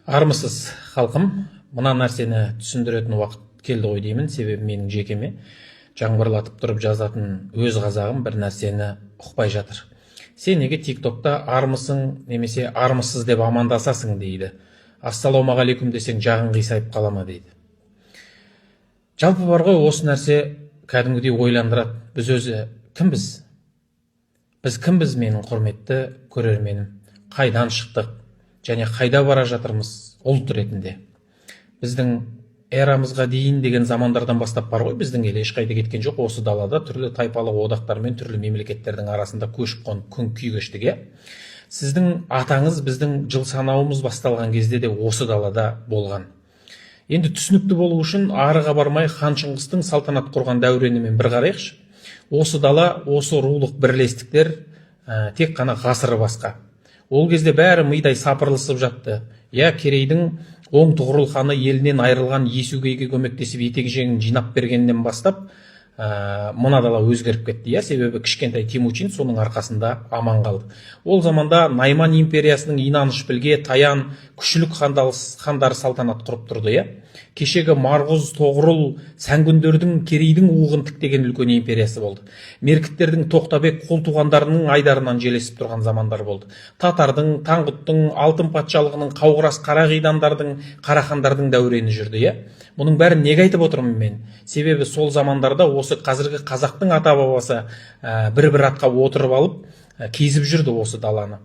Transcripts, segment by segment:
Армысыз халқым, мына нәрсені түсіндіретін уақыт келді ғой деймін, себебі менің жекеме жаңбырлатып тұрып жазатын өз қазағым бір нәрсені ұқпай жатыр. Сен неге тиктокта армысың немесе армысыз деп амандасасың дейді. Ассалаумағалейкум десең жағың қисайып қала ма дейді. Жалпы бар ғой, осы нәрсе кәдімгідей ойландырады. Біз өзі кімбіз? Біз кімбіз, менің құрметті көрерменім? Қайдан шықтық? Және қайда бара жатырмыз ұлт ретінде? Біздің эрамызға дейін деген замандардан бастап бар ғой, біздің ел ешқайда кеткен жоқ. Осы далада түрлі тайпалық одақтар мен түрлі мемлекеттердің арасында көшіп қонып күн күй кештік. Сіздің атаңыз біздің жыл санауымыз басталған кезде де осы далада болған. Енді түсінікті болу үшін арыға бармай хан Шыңғыстың салтанат құрған дәуренімен бір қарайықшы. Осы дала, осы рулық бірлестіктер тек қана ғасыры басқа. Ол кезде бәрі мидай сапырылысып жатты. Керейдің оң тұғырыл ханы елінен айырылған Есугейге көмектесіп етек жеңін жинап бергеннен бастап мына дала өзгеріп кетті. Себебі кішкентай Темучин соның арқасында аман қалды. Ол заманда Найман империясының Инаныш Білге, Таян, Күшілік хандары салтанат құрып тұрды. Кешегі Марғұз, Тоғырыл, Сәңгүндердің, Керейдің уғын тіктеген үлкен империясы болды. Меркіттердің, Тоқтабек қол туғандарының айдарынан желесіп тұрған замандар болды. Татардың, Таңғұттың, Алтын патшалығының, Қауғырас Қарағидандардың, Қарахандардың дәурені жүрді. Бұның бәрін неге айтып отырмын мен? Себебі сол замандарда осы қазіргі қазақтың ата бабасы бір-бір атқа отырып алып кезіп жүрді осы даланы.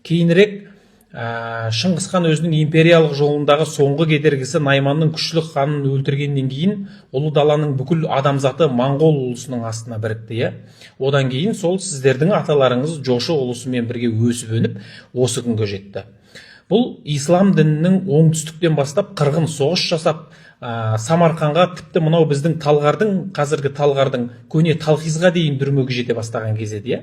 Кейінірек Шыңғыс хан өзінің империялық жолындағы соңғы кедергісі Найманның Күшлік ханын өлтіргеннен кейін ұлы даланың бүкіл адамзаты Моңғол ұлысының астына бірікті. Одан кейін сол сіздердің аталарыңыз Жошы ұлысымен бірге өсіп өніп осы күнге жетті. Бұл ислам дінінің оңтүстіктен бастап қырғын соғыс жасап Самарқанға, тіпті мынау біздің Талғардың, қазіргі Талғардың көне Талхизға дейін дүрмеге жете бастаған кезеді.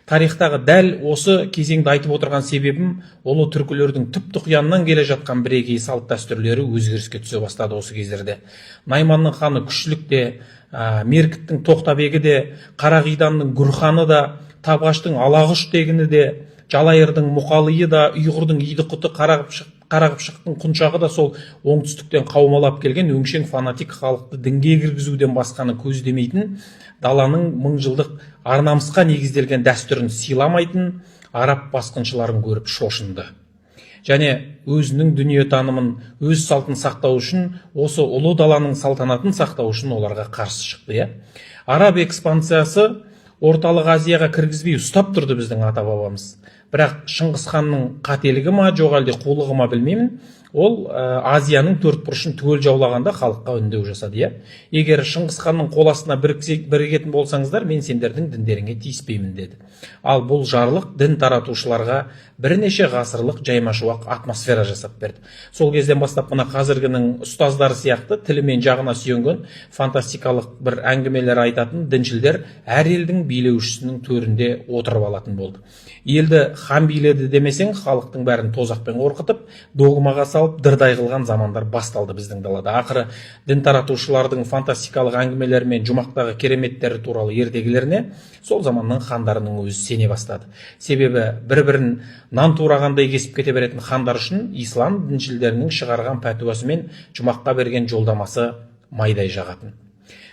Тарихтағы дәл осы кезеңді айтып отырған себебім, ұлы түркілердің түп-тұқияннан келе жатқан бірегей салт дәстүрлері өзгеріске түсе бастады осы кездерде. Найманның ханы Күшлік те, Меркіттің Тоқтабегі де, Қарағиданның Гүрханы да, Табғаштың Алағұш тегіні де, Жалайырдың Мұқалыйы да, Ұйғырдың Идықұты, Қарақыпшықтың Құншағы да сол оңтүстіктен қаумалап келген өңшең фанатик халықты дінге кіргізуден басқаны көздемейтін, даланың мыңжылдық арнамысқа негізделген дәстүрін сыйламайтын араб басқыншыларын көріп шошынды. Және өзінің дүниетанымын, өз салтын сақтау үшін, осы ұлы даланың салтанатын сақтау үшін оларға қарсы шықты. Араб экспансиясы Орталық Азияға кіргізбей ұстап тұрды біздің ата бабамыз. Бірақ Шыңғыс ханның қателігі ма, жоқ әлде қулығы ма білмеймін, ол Азияның төрт бұрышын түгел жаулағанда халыққа үндеу жасады. Егер Шыңғыс ханның қол астына бірігетін болсаңыздар, мен сендердің діндеріңе тиіспеймін деді. Ал бұл жарлық дін таратушыларға бірнеше ғасырлық жаймашуақ атмосфера жасап берді. Сол кезден бастап мына қазіргінің ұстаздары сияқты тілі мен жағына сүйенген фантастикалық бір әңгімелер айтатын діншілдер әр елдің билеушісінің төрінде отырып алатын болды. Елді хан биледі демесең, халықтың бәрін тозақпен қорқытып, догмаға салып дырдай қылған замандар басталды біздің далада. Ақыры дін таратушылардың фантастикалық әңгімелері мен жұмақтағы кереметтері туралы ертегілеріне сол заманның хандарының өзі сене бастады. Себебі бір-бірін нан турағандай кесіп кете беретін хандар үшін ислам діншілдерінің шығарған пәтуасы мен жұмаққа берген жолдамасы майдай жағатын.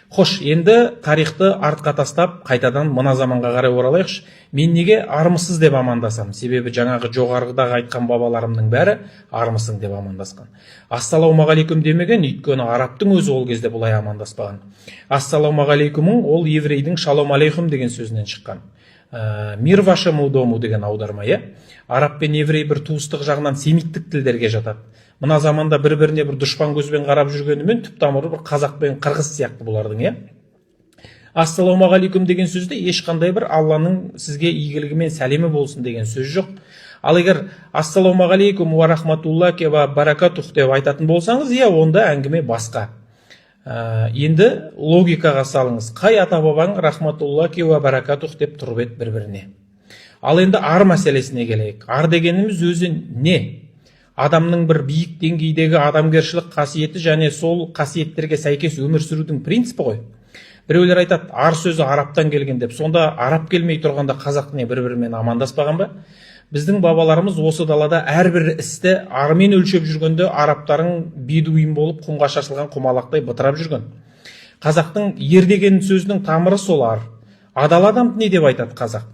Хош, енді тарихты артқа тастап, қайтадан мына заманға қарай оралайықшы. Мен неге армысыз деп амандасам? Себебі жаңағы жоғарыдағы айтқан бабаларымның бәрі армысың деп амандасқан. Ассалаумағалейкум демеген, өйткені арабтың өзі ол кезде бұлай амандаспаған. Ассалаумағалейкумың ол еврейдің шалом алейхум деген сөзінен шыққан. Мир вашему дому деген аударма. Араб пен еврей бір туыстық жағынан семиттік тілдерге жатады. Мына заманда бір-біріне бір дұшпан көзбен қарап жүргенімен түп тамыры бір қазақ пен қырғыз сияқты бұлардың. Ассалаумағалейкум деген сөзде ешқандай бір Алланың сізге игілігі мен сәлемі болсын деген сөз жоқ. Ал егер ассалаумағалейкум ва рахматуллахи ва баракатух деп айтатын болсаңыз, онда әңгіме басқа. Енді логикаға салыңыз. Қай ата бабаң рахматуллахи ва баракатух деп тұрып еді бір-біріне? Ал енді ар мәселесіне келейік. Ар дегеніміз өзі не? Адамның бір биік деңгейдегі адамгершілік қасиеті және сол қасиеттерге сәйкес өмір сүрудің принципі ғой. Біреулер айтады, ар сөзі арабтан келген деп. Сонда араб келмей тұрғанда қазақ не бір-бірімен амандаспаған ба? Біздің бабаларымыз осы далада әрбір істі армен өлшеп жүргенде арабтарың бедуин болып құмға шашылған құмалақтай бытырап жүрген. Қазақтың ер деген сөзінің тамыры сол ар. Адал адам не деп айтады қазақ?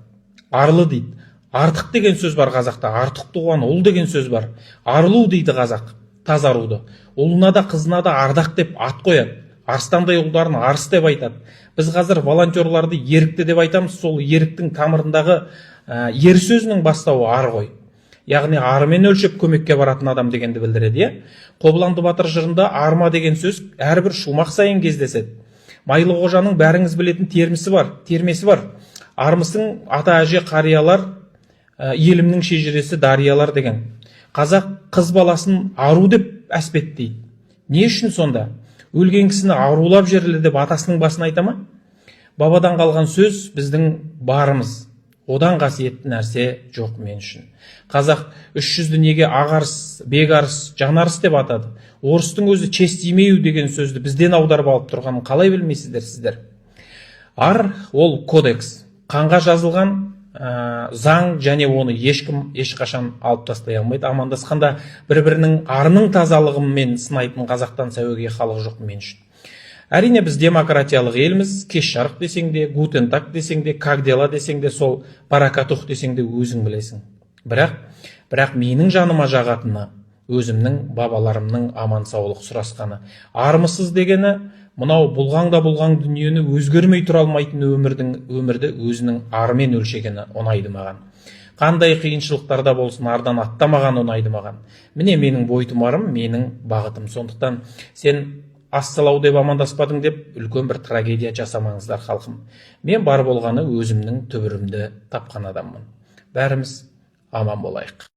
Арлы дейді. Артық деген сөз бар қазақта. Артық туған ұл деген сөз бар. Арылу дейді қазақ. Тазаруды. Ұлына да қызына да ардақ деп ат қояды. Арыстандай ұлдарын арыс деп айтады. Біз қазір волонтерларды ерікті деп айтамыз. Сол еріктің тамырындағы ер сөзінің бастауы ар ғой. Яғни арымен өлшеп көмекке баратын адам дегенді білдіреді. Қобыланды батыр жырында арма деген сөз әрбір шумақ сайын кездеседі. Майлы қожаның бәріңіз білетін термесі бар. Армысың ата әже қариялар, елімнің шежіресі дариялар деген. Қазақ қыз баласын ару деп әспеттейді. Не үшін сонда? Өлген кісіні арулап жерлі деп атасының басын айта ма? Бабадан қалған сөз біздің барымыз. Одан қасиетті нәрсе жоқ мен үшін. Қазақ 300-ді неге ағарыс, бекарыс, жанарыс деп атады. Орыстың өзі честимею деген сөзді бізден аударып алып тұрғанын қалай білмейсіздер сіздер? Ар ол кодекс, қанға жазылған заң, және оны ешкім ешқашан алып тастай алмайды. Амандасқанда бір-бірінің арының тазалығымен сынайтын қазақтан сәуегей халық жоқ мен үшін. Әрине біз демократиялық елміз, кеш жарық десең де, гутен так десең де, как дела десең де, сол паракатух десең де өзің білесің. Бірақ менің жаныма жағатыны, өзімнің бабаларымның аман саулық сұрасқаны. Армысыз дегені, мынау бұлғаңда бұлғаң дүниені өзгермей тұра алмайтын өмірді өзінің арымен өлшегені ұнайды маған. Қандай қиыншылықтарда болсын ардан аттамаған ұнайды маған. Міне менің бойтұмарым, менің бағытым. Сондықтан сен ассалау деп амандаспадың деп үлкен бір трагедия жасамаңыздар халқым. Мен бар болғаны өзімнің түбірімді тапқан адаммын. Бәріміз аман болайық.